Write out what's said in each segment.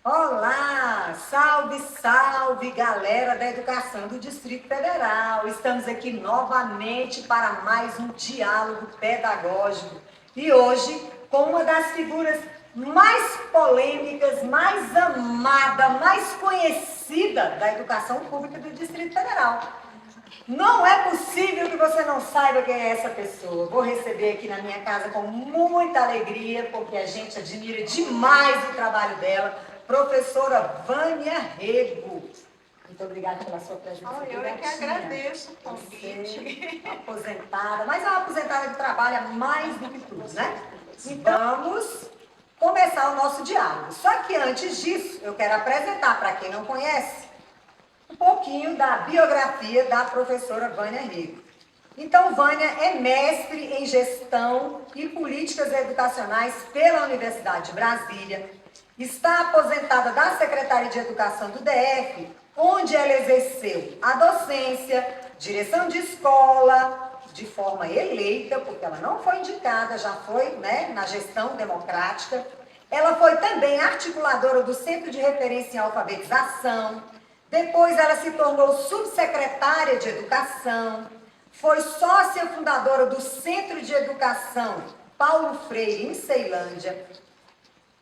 Olá, salve, salve, galera da educação do Distrito Federal. Estamos aqui novamente para mais um diálogo pedagógico. E hoje, com uma das figuras mais polêmicas, mais amada, mais conhecida da educação pública do Distrito Federal. Não é possível que você não saiba quem é essa pessoa. Vou receber aqui na minha casa com muita alegria, porque a gente admira demais o trabalho dela, professora Vânia Rego. Muito obrigada pela sua presença. Eu é que agradeço o convite. Aposentada, mas é uma aposentada que trabalha mais do que tudo, né? Então, vamos começar o nosso diálogo. Só que antes disso, eu quero apresentar para quem não conhece um pouquinho da biografia da professora Vânia Rego. Então, Vânia é mestre em gestão e políticas educacionais pela Universidade de Brasília, está aposentada da Secretaria de Educação do DF, onde ela exerceu a docência, direção de escola, de forma eleita, porque ela não foi indicada, já foi, né, na gestão democrática. Ela foi também articuladora do Centro de Referência em Alfabetização. Depois ela se tornou subsecretária de Educação, foi sócia fundadora do Centro de Educação Paulo Freire, em Ceilândia.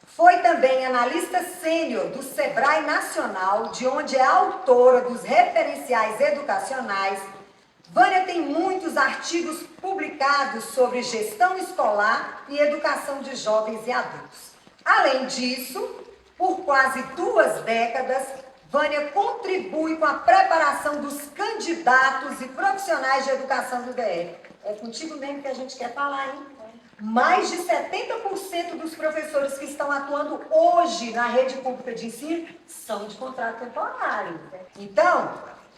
Foi também analista sênior do Sebrae Nacional, de onde é autora dos referenciais educacionais. Vânia tem muitos artigos publicados sobre gestão escolar e educação de jovens e adultos. Além disso, por quase 2 décadas, Vânia contribui com a preparação dos candidatos e profissionais de educação do DF. É contigo mesmo que a gente quer falar, hein? Mais de 70% dos professores que estão atuando hoje na rede pública de ensino são de contrato temporário. Então,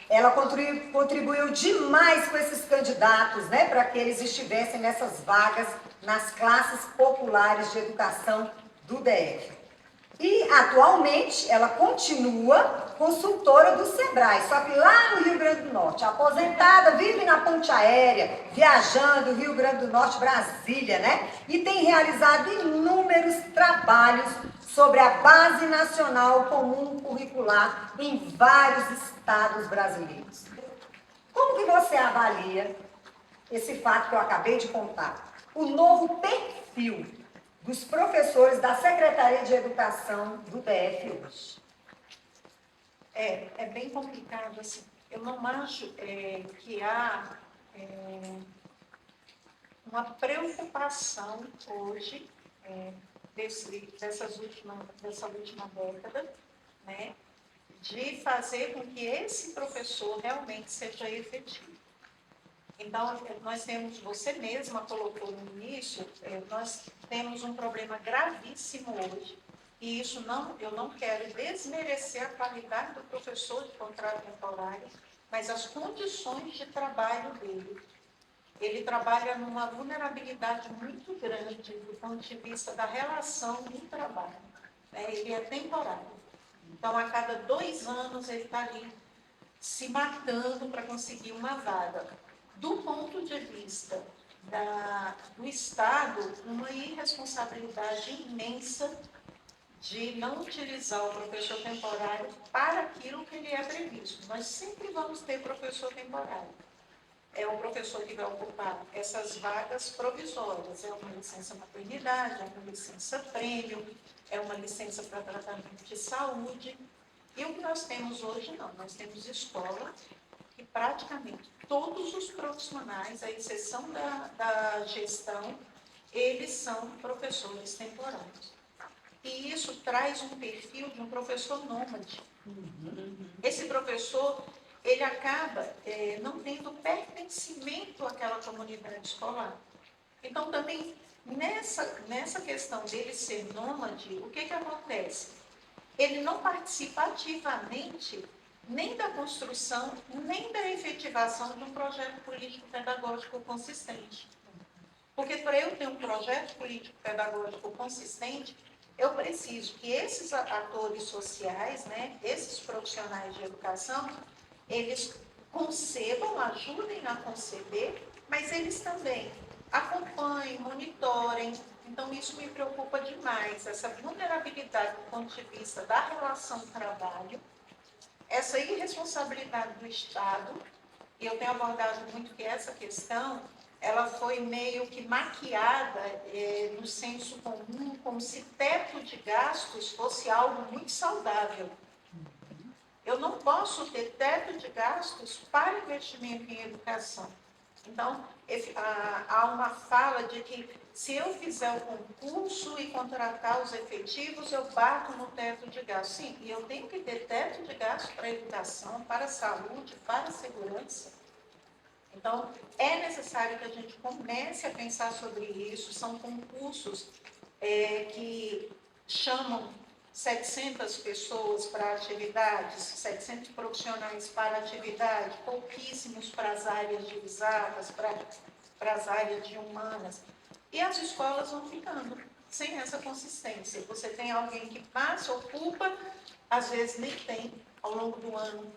ela contribuiu demais com esses candidatos, né, para que eles estivessem nessas vagas nas classes populares de educação do DF. E, atualmente, ela continua consultora do Sebrae, só que lá no Rio Grande do Norte. Aposentada, vive na ponte aérea, viajando Rio Grande do Norte, Brasília, né? E tem realizado inúmeros trabalhos sobre a Base Nacional Comum Curricular em vários estados brasileiros. Como que você avalia esse fato que eu acabei de contar? O novo perfil dos professores da Secretaria de Educação do DF hoje. É bem complicado, assim. Eu não acho que há uma preocupação hoje dessa última década, né, de fazer com que esse professor realmente seja efetivo. Então, nós temos, você mesma colocou no início, nós temos um problema gravíssimo hoje, e isso eu não quero desmerecer a qualidade do professor de contrato temporário, mas as condições de trabalho dele. Ele trabalha numa vulnerabilidade muito grande do ponto de vista da relação do trabalho, né? Ele é temporário. Então, a cada 2 anos, ele está ali se matando para conseguir uma vaga. Do ponto de vista do Estado, uma irresponsabilidade imensa de não utilizar o professor temporário para aquilo que ele é previsto. Nós sempre vamos ter professor temporário. É o professor que vai ocupar essas vagas provisórias. É uma licença maternidade, é uma licença prêmio, é uma licença para tratamento de saúde. E o que nós temos hoje, não. Nós temos escola que praticamente todos os profissionais, à exceção da gestão, eles são professores temporários. E isso traz um perfil de um professor nômade. Esse professor, ele acaba não tendo pertencimento àquela comunidade escolar. Então, também, nessa questão dele ser nômade, o que acontece? Ele não participa ativamente nem da construção, nem da efetivação de um projeto político-pedagógico consistente. Porque para eu ter um projeto político-pedagógico consistente, eu preciso que esses atores sociais, né, esses profissionais de educação, eles concebam, ajudem a conceber, mas eles também acompanhem, monitorem, Então, isso me preocupa demais, essa vulnerabilidade do ponto de vista da relação trabalho, essa irresponsabilidade do Estado, e eu tenho abordado muito que essa questão, ela foi meio que maquiada no senso comum, como se teto de gastos fosse algo muito saudável. Eu não posso ter teto de gastos para investimento em educação. Então, há uma fala de que se eu fizer o concurso e contratar os efetivos, eu bato no teto de gastos. Sim, e eu tenho que ter teto de gastos para a educação, para a saúde, para a segurança. Então, é necessário que a gente comece a pensar sobre isso. São concursos que chamam 700 pessoas para atividades, 700 profissionais para atividade, pouquíssimos para as áreas de exatas, para as áreas de humanas. E as escolas vão ficando sem essa consistência. Você tem alguém que passa, ocupa, às vezes nem tem ao longo do ano,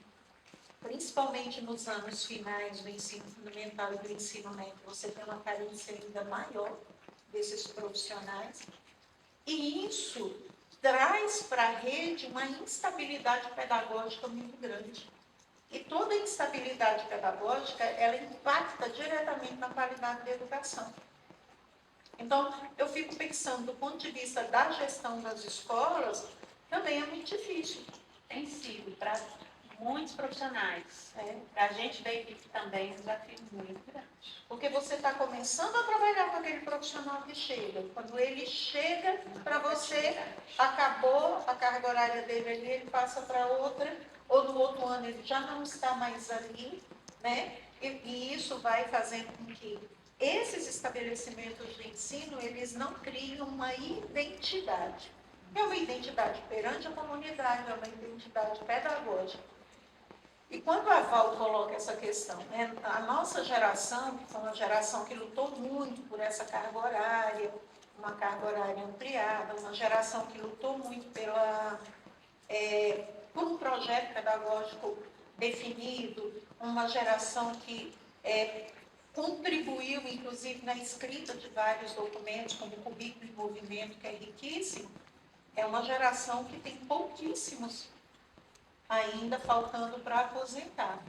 principalmente nos anos finais do ensino fundamental e do ensino médio, você tem uma carência ainda maior desses profissionais. E isso traz para a rede uma instabilidade pedagógica muito grande. E toda instabilidade pedagógica, ela impacta diretamente na qualidade da educação. Então, eu fico pensando, do ponto de vista da gestão das escolas, também é muito difícil. Tem sido para muitos profissionais. Para a gente da equipe também é um desafio muito grande. Porque você está começando a trabalhar com aquele profissional que chega. Quando ele chega para você, acabou a carga horária dele ali, ele passa para outra, ou no outro ano ele já não está mais ali, né? E isso vai fazendo com que esses estabelecimentos de ensino, eles não criam uma identidade. É uma identidade perante a comunidade, é uma identidade pedagógica. E quando a Val coloca essa questão, né, a nossa geração, que foi uma geração que lutou muito por essa carga horária, uma carga horária ampliada, uma geração que lutou muito por um projeto pedagógico definido, uma geração que contribuiu, inclusive, na escrita de vários documentos, como o Currículo em Movimento, que é riquíssimo, é uma geração que tem pouquíssimos ainda faltando para aposentar.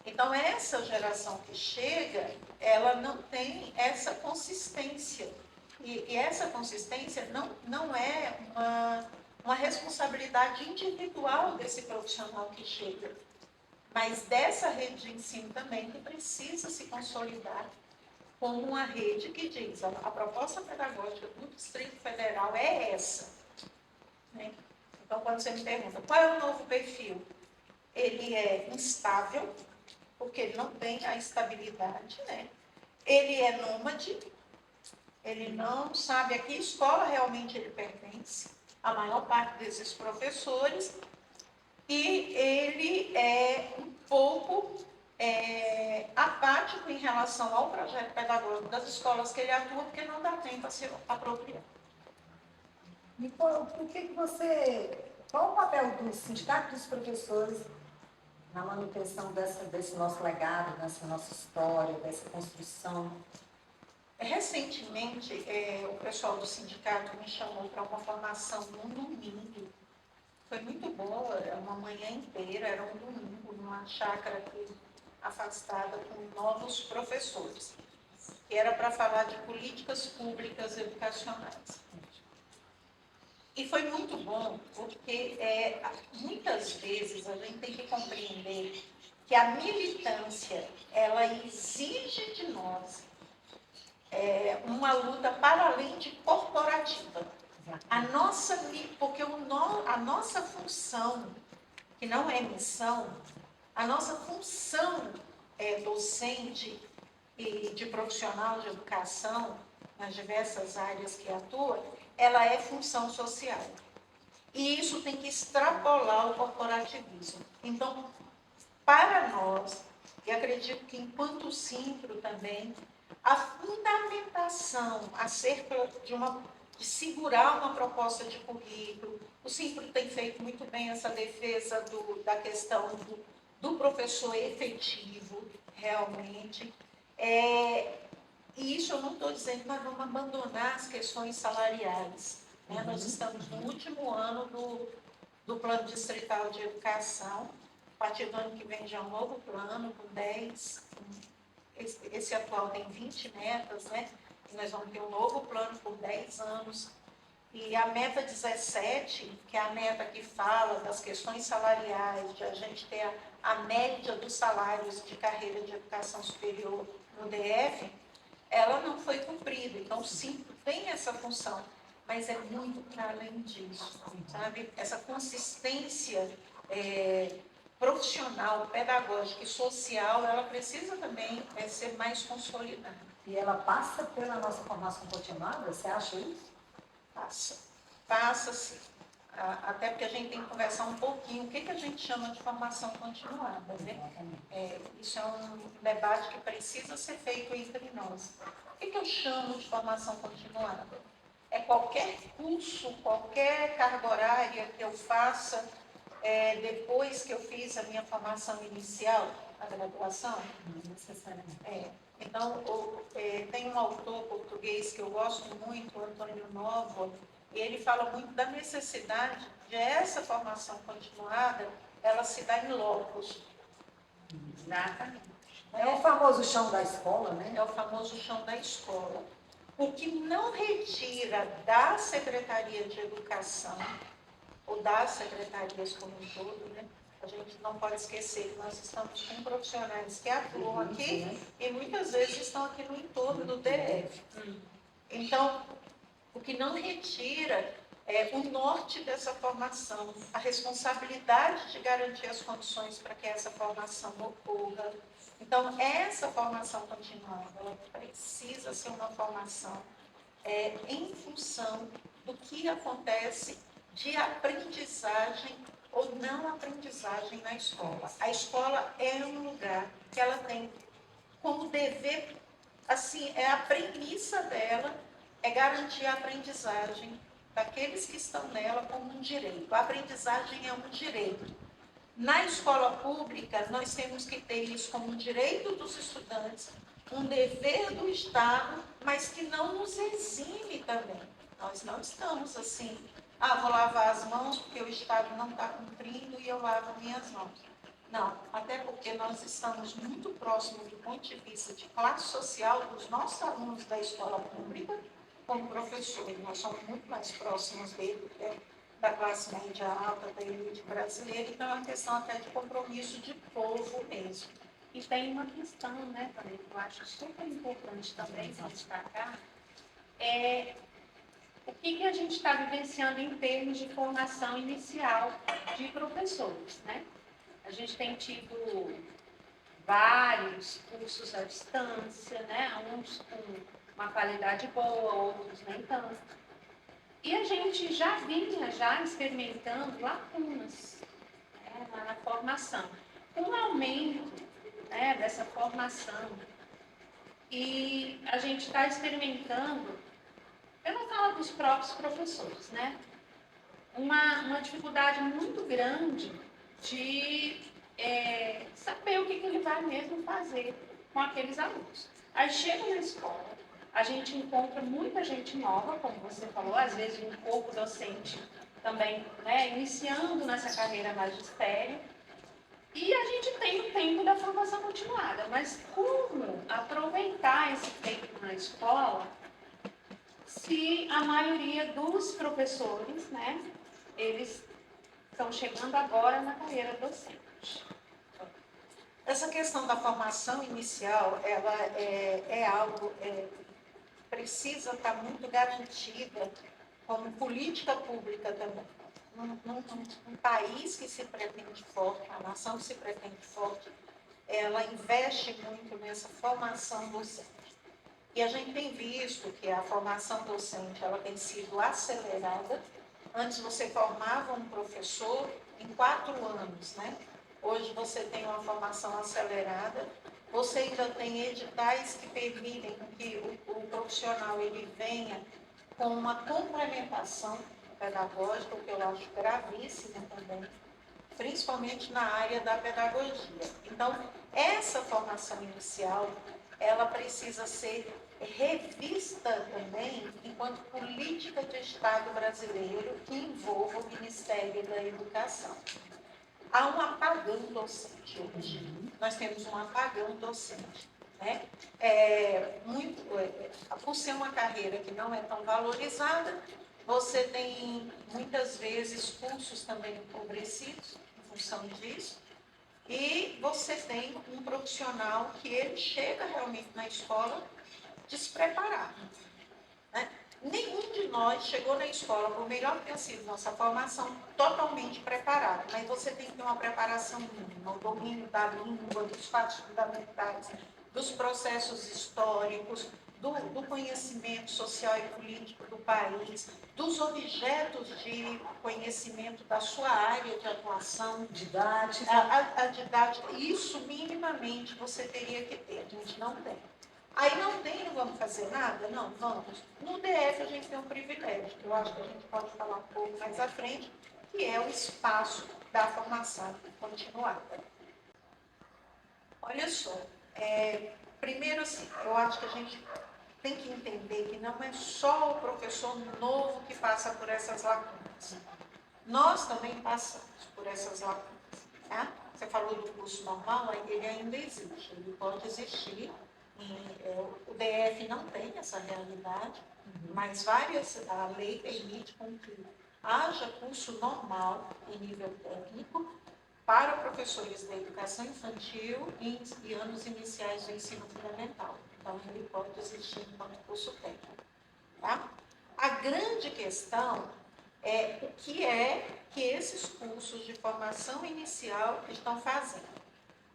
Então, essa geração que chega, ela não tem essa consistência. E essa consistência não é uma responsabilidade individual desse profissional que chega, mas dessa rede de ensino também, que precisa se consolidar como uma rede que diz, a proposta pedagógica do Distrito Federal é essa, né? Então, quando você me pergunta qual é o novo perfil, ele é instável, porque ele não tem a estabilidade, né? Ele é nômade, ele não sabe a que escola realmente ele pertence, a maior parte desses professores, e ele é um pouco apático em relação ao projeto pedagógico das escolas que ele atua, porque não dá tempo a se apropriar. E qual o papel do Sindicato dos Professores na manutenção desse nosso legado, dessa nossa história, dessa construção? Recentemente, o pessoal do sindicato me chamou para uma formação num domingo. Foi muito boa, era uma manhã inteira, era um domingo, numa chácara aqui afastada com novos professores, que era para falar de políticas públicas educacionais. E foi muito bom, porque muitas vezes a gente tem que compreender que a militância, ela exige de nós uma luta para além de corporativa. Porque a nossa função, que não é missão, a nossa função docente e de profissional de educação, nas diversas áreas que atua, ela é função social. E isso tem que extrapolar o corporativismo. Então, para nós, e acredito que enquanto Simpro também, a fundamentação acerca de segurar uma proposta de currículo, o Simpro tem feito muito bem essa defesa da questão do professor efetivo, realmente, E isso eu não estou dizendo que nós vamos abandonar as questões salariais, né? Nós estamos no último ano do Plano Distrital de Educação. A partir do ano que vem já é um novo plano, com 10, esse atual tem 20 metas, né? E nós vamos ter um novo plano por 10 anos. E a meta 17, que é a meta que fala das questões salariais, de a gente ter a média dos salários de carreira de educação superior no DF, ela não foi cumprida. Então, sim, tem essa função, mas é muito para além disso, sabe? Essa consistência profissional, pedagógica e social, ela precisa também ser mais consolidada. E ela passa pela nossa formação continuada, você acha isso? Passa sim. Até porque a gente tem que conversar um pouquinho o que a gente chama de formação continuada, né? Isso é um debate que precisa ser feito entre nós. O que eu chamo de formação continuada? É qualquer curso, qualquer carga horária que eu faça depois que eu fiz a minha formação inicial, a graduação? Não necessariamente. Então, tem um autor português que eu gosto muito, o Antônio Novo, e ele fala muito da necessidade de essa formação continuada, ela se dá em locos. Exatamente. É o famoso chão da escola, né? É o famoso chão da escola. O que não retira da Secretaria de Educação, ou das secretarias como um todo, né? A gente não pode esquecer que nós estamos com profissionais que atuam aqui e muitas vezes estão aqui no entorno do DF. Então, o que não retira é o norte dessa formação, a responsabilidade de garantir as condições para que essa formação ocorra. Então, essa formação continuada, ela precisa ser uma formação em função do que acontece de aprendizagem ou não aprendizagem na escola. A escola é um lugar que ela tem como dever, assim, a premissa dela é garantir a aprendizagem daqueles que estão nela como um direito. A aprendizagem é um direito. Na escola pública, nós temos que ter isso como um direito dos estudantes, um dever do Estado, mas que não nos exime também. Nós não estamos assim, vou lavar as mãos porque o Estado não está cumprindo e eu lavo minhas mãos. Não, até porque nós estamos muito próximos do ponto de vista de classe social dos nossos alunos da escola pública, como professores. Nós somos muito mais próximos dele, da classe média alta, da elite brasileira, então é uma questão até de compromisso de povo mesmo. E tem uma questão, né, Tânia, que eu acho super importante também destacar, o que a gente está vivenciando em termos de formação inicial de professores, né? A gente tem tido vários cursos à distância, né? Uns com uma qualidade boa, outros nem tanto. E a gente já vinha experimentando lacunas, né, na formação. Com o aumento, né, dessa formação, e a gente está experimentando, pela fala dos próprios professores, né, uma dificuldade muito grande de saber o que ele vai mesmo fazer com aqueles alunos. Aí chega na escola, a gente encontra muita gente nova, como você falou, às vezes um corpo docente também, né, iniciando nessa carreira magistério, e a gente tem o tempo da formação continuada, mas como aproveitar esse tempo na escola se a maioria dos professores, né, eles estão chegando agora na carreira docente? Essa questão da formação inicial, ela é algo precisa estar muito garantida como política pública também. Um país que se pretende forte, uma nação que se pretende forte, ela investe muito nessa formação docente. E a gente tem visto que a formação docente ela tem sido acelerada. Antes você formava um professor em 4 anos, né? Hoje você tem uma formação acelerada. Você ainda tem editais que permitem que o profissional ele venha com uma complementação pedagógica, o que eu acho gravíssimo também, principalmente na área da pedagogia. Então, essa formação inicial, ela precisa ser revista também enquanto política de Estado brasileiro que envolva o Ministério da Educação. Há um apagão docente hoje. Nós temos um apagão docente. Né? Por ser uma carreira que não é tão valorizada, você tem muitas vezes cursos também empobrecidos em função disso, e você tem um profissional que ele chega realmente na escola despreparado. Né? Nenhum de nós chegou na escola, por melhor que tenha sido nossa formação, totalmente preparado, mas você tem que ter uma preparação mínima, o domínio da língua, dos fatos fundamentais, dos processos históricos, do conhecimento social e político do país, dos objetos de conhecimento da sua área de atuação. Didática. A didática, isso minimamente você teria que ter, a gente não tem. Aí não tem, não vamos fazer nada? Não, vamos. No DF a gente tem um privilégio, que eu acho que a gente pode falar um pouco mais à frente, que é o espaço da formação continuada. Olha só, primeiro assim, eu acho que a gente tem que entender que não é só o professor novo que passa por essas lacunas. Nós também passamos por essas lacunas. Tá? Você falou do curso normal, ele ainda existe, ele pode existir. O DF não tem essa realidade, mas a lei permite com que haja curso normal em nível técnico para professores da educação infantil e anos iniciais do ensino fundamental. Então, ele pode existir enquanto curso técnico. Tá? A grande questão é o que esses cursos de formação inicial estão fazendo.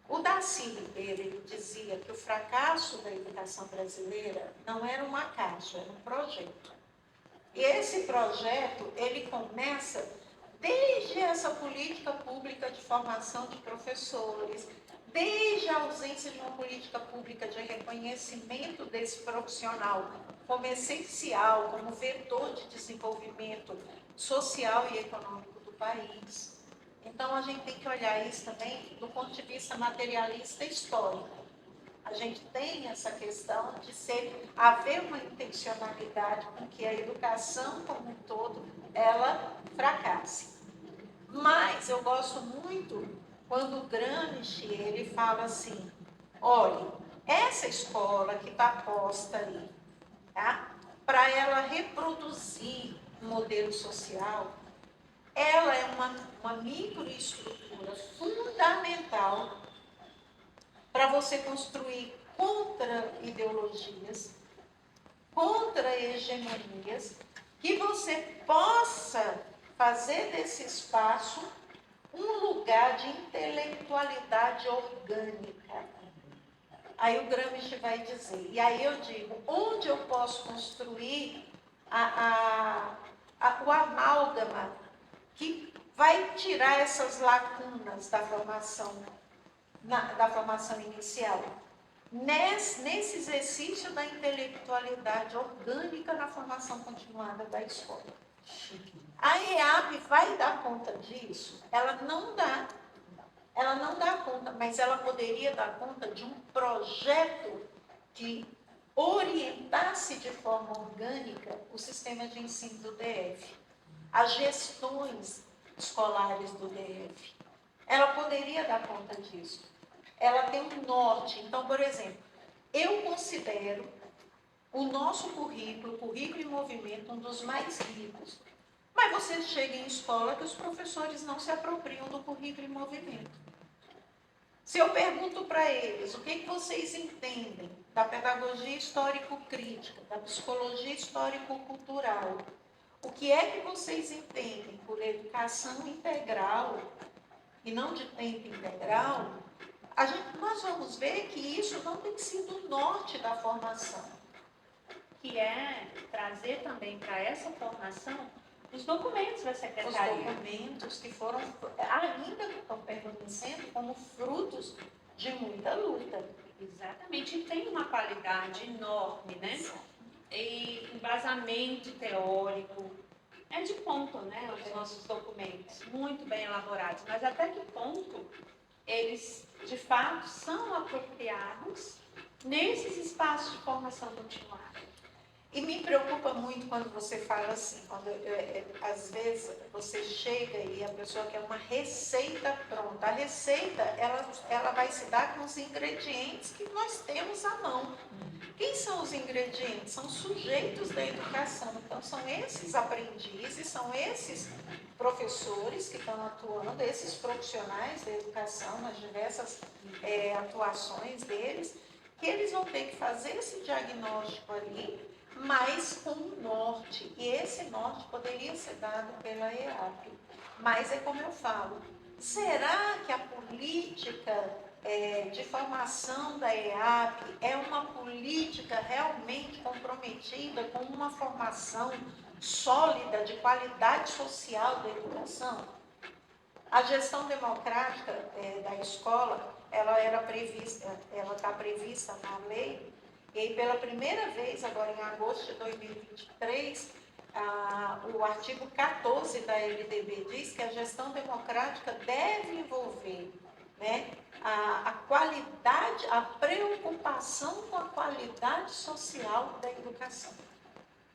O Darcy Ribeiro, ele dizia que o fracasso da educação brasileira não era um acaso, era um projeto. E esse projeto, ele começa desde essa política pública de formação de professores, desde a ausência de uma política pública de reconhecimento desse profissional como essencial, como vetor de desenvolvimento social e econômico do país. Então, a gente tem que olhar isso também do ponto de vista materialista histórico. A gente tem essa questão de haver uma intencionalidade com que a educação como um todo, ela fracasse. Mas eu gosto muito quando o Gramsci, ele fala assim, olha, essa escola que está posta aí, tá? Para ela reproduzir um modelo social, ela é uma microestrutura fundamental para você construir contra ideologias, contra hegemonias, que você possa fazer desse espaço um lugar de intelectualidade orgânica. Aí o Gramsci vai dizer, e aí eu digo, onde eu posso construir o amálgama que vai tirar essas lacunas da formação inicial? Nesse exercício da intelectualidade orgânica na formação continuada da escola. A EAP vai dar conta disso? Ela não dá conta, mas ela poderia dar conta de um projeto que orientasse de forma orgânica o sistema de ensino do DF, as gestões escolares do DF. Ela poderia dar conta disso. Ela tem um norte. Então, por exemplo, eu considero o nosso currículo em movimento, um dos mais ricos. Mas você chega em escola que os professores não se apropriam do currículo em movimento. Se eu pergunto para eles o que vocês entendem da pedagogia histórico-crítica, da psicologia histórico-cultural, o que é que vocês entendem por educação integral e não de tempo integral, nós vamos ver que isso não tem sido o norte da formação. Que é trazer também para essa formação os documentos da secretaria. Os documentos que foram, ainda estão permanecendo como frutos de muita luta. Exatamente, e tem uma qualidade enorme, né? E embasamento teórico, é de ponto, né? Os nossos documentos, muito bem elaborados, mas até que ponto eles, de fato, são apropriados nesses espaços de formação continuada. E me preocupa muito quando você fala assim, quando às vezes você chega e a pessoa quer uma receita pronta. A receita, ela vai se dar com os ingredientes que nós temos à mão. Quem são os ingredientes? São sujeitos da educação. Então, são esses aprendizes, são esses professores que estão atuando, esses profissionais da educação, nas diversas atuações deles, que eles vão ter que fazer esse diagnóstico ali, mas com um norte. E esse norte poderia ser dado pela EAP. Mas é como eu falo, será que a política de formação da EAP é uma política realmente comprometida com uma formação sólida de qualidade social da educação? A gestão democrática da escola, ela está prevista na lei, e pela primeira vez, agora em agosto de 2023, o artigo 14 da LDB diz que a gestão democrática deve envolver, né, a qualidade, a preocupação com a qualidade social da educação.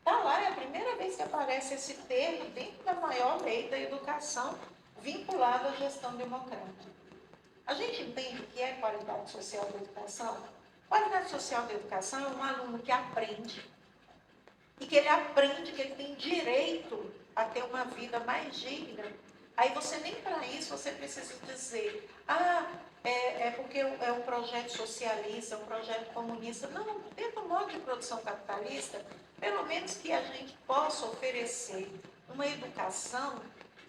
Está lá, é a primeira vez que aparece esse termo dentro da maior lei da educação vinculado à gestão democrática. A gente entende o que é qualidade social da educação? Qualidade social da educação é um aluno que aprende, e que ele aprende que ele tem direito a ter uma vida mais digna. Aí você nem para isso você precisa dizer, é porque é um projeto socialista, um projeto comunista. Não, dentro do modo de produção capitalista, pelo menos que a gente possa oferecer uma educação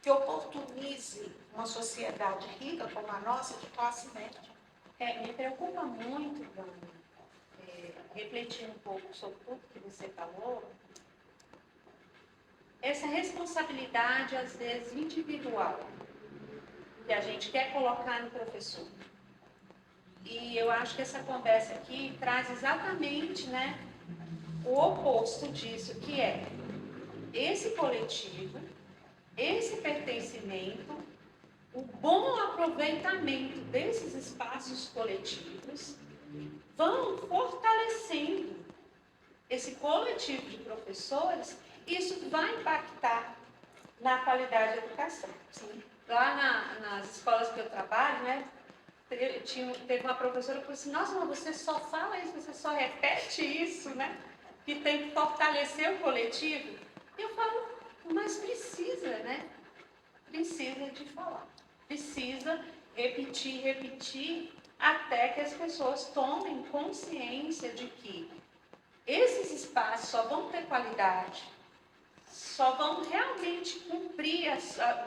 que oportunize uma sociedade rica como a nossa, de classe média. Me preocupa muito, Vânia, refletir um pouco sobre tudo que você falou, essa responsabilidade, às vezes, individual, que a gente quer colocar no professor. E eu acho que essa conversa aqui traz exatamente, né, o oposto disso, que é esse coletivo, esse pertencimento, o bom aproveitamento desses espaços coletivos vão fortalecendo esse coletivo de professores, e isso vai impactar na qualidade da educação. Sim. Lá nas escolas que eu trabalho, né, teve uma professora que falou assim, nossa, mas você só fala isso, você só repete isso, né, que tem que fortalecer o coletivo. E eu falo, mas precisa, né? Precisa de falar. Precisa repetir, até que as pessoas tomem consciência de que esses espaços só vão ter qualidade, só vão realmente cumprir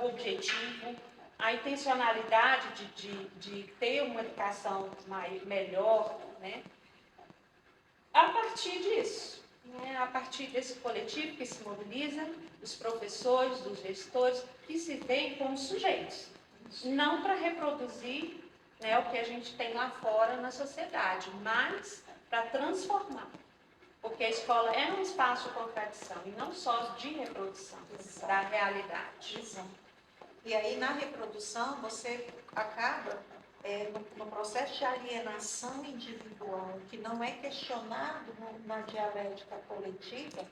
o objetivo, a intencionalidade de ter uma educação melhor, né? A partir disso, né? A partir desse coletivo que se mobiliza, os professores, os gestores, que se veem como sujeitos, não para reproduzir, né, o que a gente tem lá fora na sociedade, mas para transformar. Porque a escola é um espaço de contradição e não só de reprodução da realidade. Exato. E aí, na reprodução, você acaba no processo de alienação individual, que não é questionado na dialética coletiva,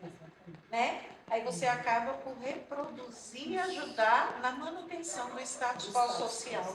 né? Aí você acaba por reproduzir e ajudar na manutenção do status quo social.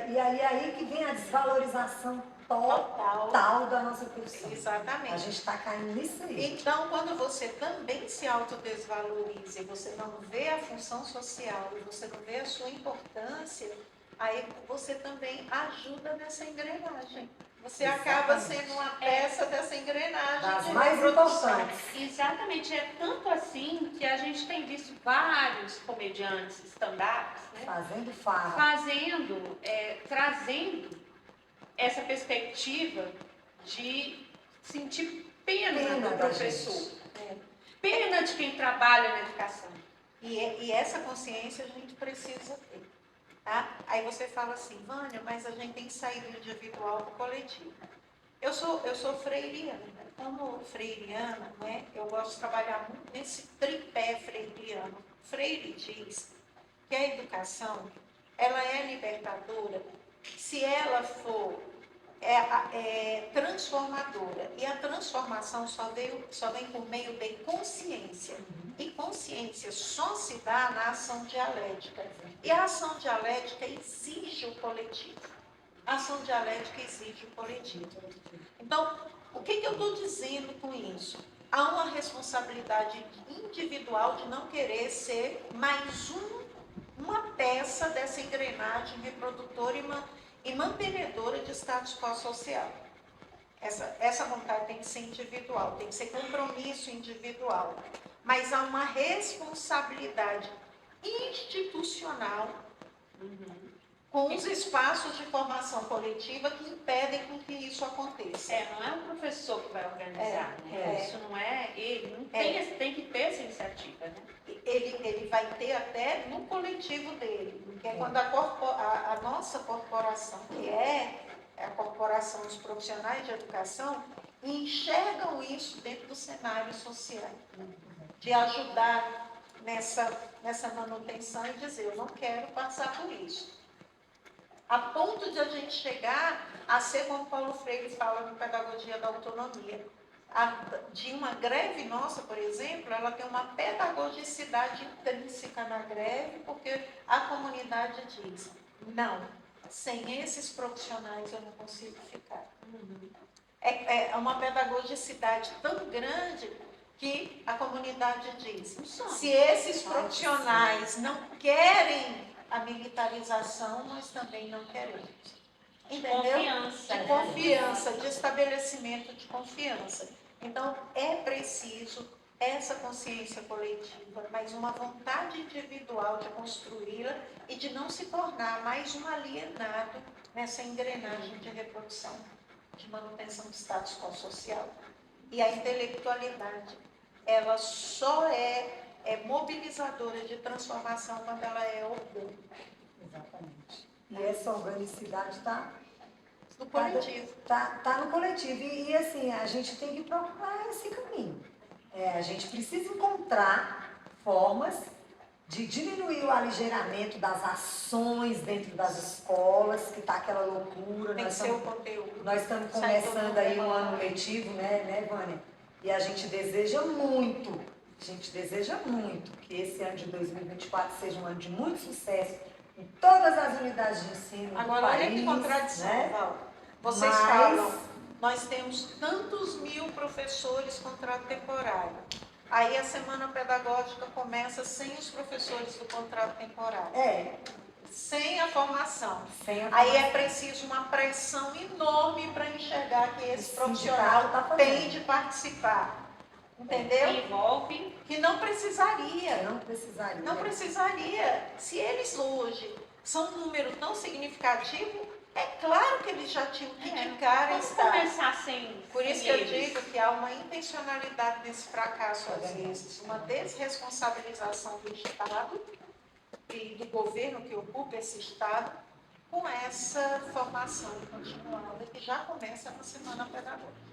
E aí que vem a desvalorização total da nossa profissão. Exatamente. A gente está caindo nisso aí. Então, quando você também se autodesvaloriza e você não vê a função social e você não vê a sua importância, aí você também ajuda nessa engrenagem. Você acaba sendo uma peça dessa engrenagem. Das mais importantes. Exatamente. É tanto assim que a gente tem visto vários comediantes stand-ups, né, Fazendo farra. trazendo essa perspectiva de sentir pena do professor. Pena de quem trabalha na educação. E essa consciência a gente precisa ter. Tá? Aí você fala assim, Vânia, mas a gente tem que sair do individual para o coletivo. Eu sou freiriana. Como freiriana, né, eu gosto de trabalhar muito nesse tripé freiriano. Freire diz que a educação ela é libertadora se ela for é transformadora. E a transformação só vem por meio de consciência. E consciência só se dá na ação dialética. E a ação dialética exige o coletivo. A ação dialética exige o coletivo. Então, o que eu estou dizendo com isso? Há uma responsabilidade individual de não querer ser mais uma peça dessa engrenagem reprodutora e mantenedora de status quo social. Essa vontade tem que ser individual, tem que ser compromisso individual. Mas há uma responsabilidade institucional com os espaços de formação coletiva que impedem com que isso aconteça. Não é o professor que vai organizar, né? Isso não é ele, não tem que ter essa iniciativa, né? Ele vai ter até no coletivo dele, porque é quando a nossa corporação, que é a corporação dos profissionais de educação, enxergam isso dentro do cenário social, de ajudar nessa manutenção e dizer, eu não quero passar por isso. A ponto de a gente chegar a ser, como Paulo Freire fala no Pedagogia da Autonomia, de uma greve nossa, por exemplo, ela tem uma pedagogicidade intrínseca na greve, porque a comunidade diz, não, sem esses profissionais eu não consigo ficar. É uma pedagogicidade tão grande que a comunidade diz, se esses profissionais não querem a militarização, nós também não queremos. Entendeu? Confiança. De confiança, de estabelecimento de confiança. Então, é preciso essa consciência coletiva, mas uma vontade individual de construí-la e de não se tornar mais um alienado nessa engrenagem de reprodução, de manutenção do status quo social. E a intelectualidade, ela só é mobilizadora de transformação quando ela é orgânica. Exatamente. E essa organicidade está No coletivo. Tá no coletivo. E assim, a gente tem que procurar esse caminho. A gente precisa encontrar formas de diminuir o aligeiramento das ações dentro das escolas, que está aquela loucura. Tem que ser o conteúdo. Nós estamos começando aí um ano letivo, né, Vânia? E a gente deseja muito que esse ano de 2024 seja um ano de muito sucesso em todas as unidades de ensino Agora, do país. olha que contradição, né? Val. Vocês falam, nós temos tantos mil professores contrato temporário. Aí a semana pedagógica começa sem os professores do contrato temporário. Sem a formação. Aí é preciso uma pressão enorme para enxergar que esse profissional tem de participar. Entendeu? Envolve. Que não precisaria. Não precisaria. Se eles hoje são um número tão significativo, é claro que eles já tinham que indicar estar. Começar sem. Por isso que eu digo que há uma intencionalidade nesse fracasso, às vezes, uma desresponsabilização do Estado e do governo que ocupa esse Estado com essa formação continuada que já começa na semana pedagógica.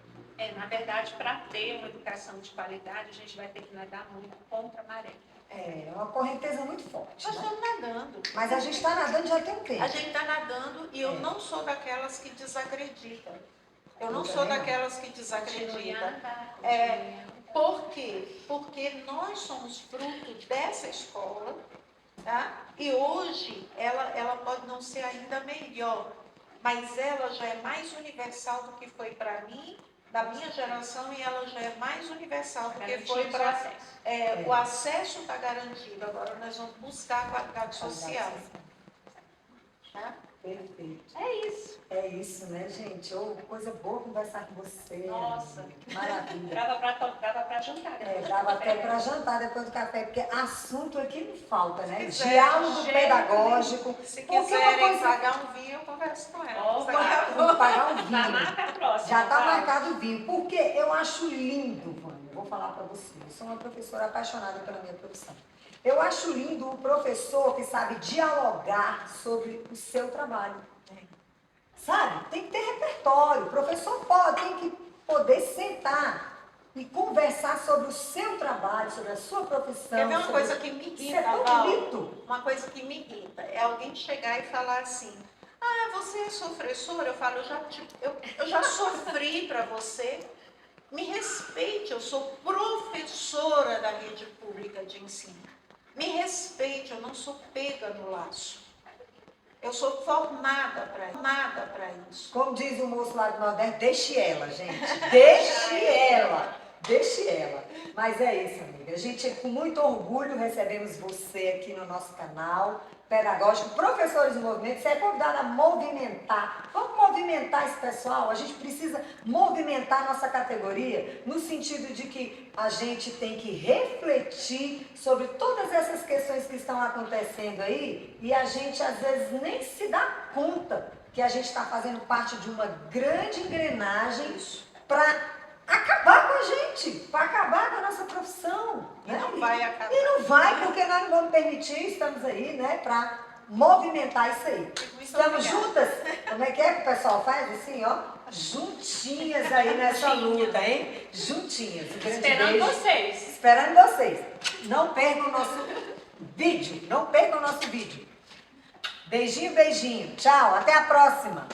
Na verdade, para ter uma educação de qualidade, a gente vai ter que nadar muito contra a maré. É uma correnteza muito forte. Nós né? estamos nadando. Mas a gente está nadando já tem um tempo. A gente está nadando e eu não sou daquelas que desacreditam. Eu não sou daquelas que desacreditam. Por quê? Porque nós somos fruto dessa escola, tá? E hoje ela pode não ser ainda melhor, mas ela já é mais universal do que foi para mim, da minha geração, e ela já é mais universal do que foi para... O acesso está garantido, agora nós vamos buscar a qualidade social. Tá? Perfeito. É isso. É isso, né, gente? Coisa boa conversar com você. Nossa. Maravilha. Dava para jantar. Dava até para jantar depois do café, porque assunto aqui não falta, né? Se Diálogo pedagógico. Se quiserem pagar um vinho, eu converso com ela. Vou pagar um vinho. Já marca a próxima. Já está marcado o vinho. Porque eu acho lindo, Vânia, vou falar para você. Eu sou uma professora apaixonada pela minha profissão. Eu acho lindo o professor que sabe dialogar sobre o seu trabalho. Sabe? Tem que ter repertório. O professor tem que poder sentar e conversar sobre o seu trabalho, sobre a sua profissão. Quer ver uma coisa que me irrita, Val? Uma coisa que me irrita é alguém chegar e falar assim, Ah, você é sofressora? Eu falo, eu já sofri para você. Me respeite, eu sou professora da rede pública de ensino. Me respeite, eu não sou pega no laço. Eu sou formada para isso. Como diz o moço lá do Nordeste, deixe ela, gente. Deixe ela. Deixe ela. Mas é isso, amiga. A gente, com muito orgulho, recebemos você aqui no nosso canal pedagógico. Professores em Movimento, você é convidado a movimentar. Vamos movimentar esse pessoal. A gente precisa movimentar a nossa categoria no sentido de que a gente tem que refletir sobre todas essas questões que estão acontecendo aí e a gente, às vezes, nem se dá conta que a gente está fazendo parte de uma grande engrenagem para acabar com a gente, para acabar com a nossa profissão. E não vai acabar. E não vai, porque nós não vamos permitir, estamos aí, né, para movimentar isso aí. Estamos juntas? Como é que o pessoal faz assim, ó? Juntinhas aí nessa luta, hein? Juntinhas. Um grande Esperando beijo. vocês. Esperando vocês. Não percam o nosso vídeo. Não percam o nosso vídeo. Beijinho, beijinho. Tchau, até a próxima.